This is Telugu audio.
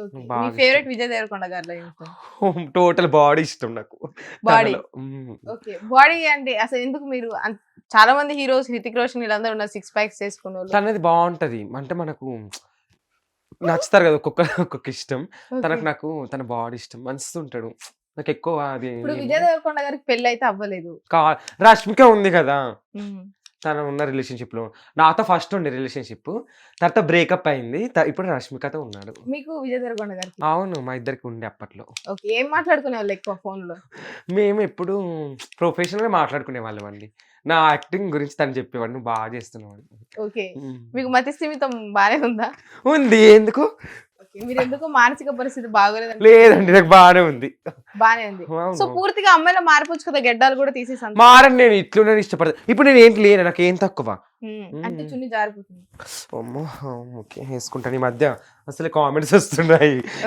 ఓకే. మీ బాగా ఇష్టం. ఫేవరెట్ విజయ్ దేవరకొండ గారిలో ఏంటి? టోటల్ బాడీ ఇష్టం నాకు బాడీ. తనలో. ఓకే. బాడీ అంటే అసలు ఎందుకు మీరు చాలా మంది హీరోస్ 'హృతిక్ రోషన్' వీళ్ళందరూ ఉన్నారు 6 ప్యాక్స్ చేసుకున్నోళ్ళు. తనది బాగుంటది. అంటే మనకు నచ్చుతారు కదా ఒక్కొక్క ఇష్టం. ఓకే. నాకు తన బాడీ ఇష్టం. మస్తుంటాడు. నాకు ఎక్కువ అది ఇప్పుడు విజయ్ దేవరకొండ గారికి పెళ్లయితే అవ్వలేదు. కా రష్మిక ఉంది కదా! హ్మ్. తను ఉన్న రిలేషన్‌షిప్‌లో. నాతో ఫస్ట్ ఉండే రిలేషన్‌షిప్. తర్వాత బ్రేకప్ అయింది. ఇప్పుడు రష్మికతో ఉన్నాడు. మీకు విజయ్ దేవరకొండ గారికి? అవును. మా ఇద్దరికి ఉండే అప్పట్లో. ఓకే. ఏం మాట్లాడుకునేవాళ్ళు ఎక్కువ ఫోన్‌లో? మేము ఎప్పుడు ప్రొఫెషనల్‌గా మాట్లాడుకునేవాళ్ళమండి. నా యాక్టింగ్ గురించి తను చెప్పేవాడు. "నువ్వు బాగా చేస్తున్నావు" అని. ఓకే. హ్మ్. మీకు మతి స్థిమితం బానే ఉందా? ఉంది. ఎందుకు? ఓకే. మీరెందుకో మానసిక పరిస్థితి బాగోలేదని లేదండి. నాకు బానే ఉంది. బానే ఉంది. సో, అవును. పూర్తిగా అమ్మాయిలా మారిపోవచ్చు కదా! గెడ్డాలు కూడా తీసేసి అంత. మారను నేను. ఇట్లుండని ఇష్టపడతా. ఇప్పుడు నేను ఏంటి లేను. నాకేం తక్కువ. అంటే హ్మ్. చున్నీ జారిపోతుంది. అమ్మో! ఓకే. ఏసుకుంటాను. ఈ మధ్య అసలు కామెంట్స్ వస్తున్నాయి.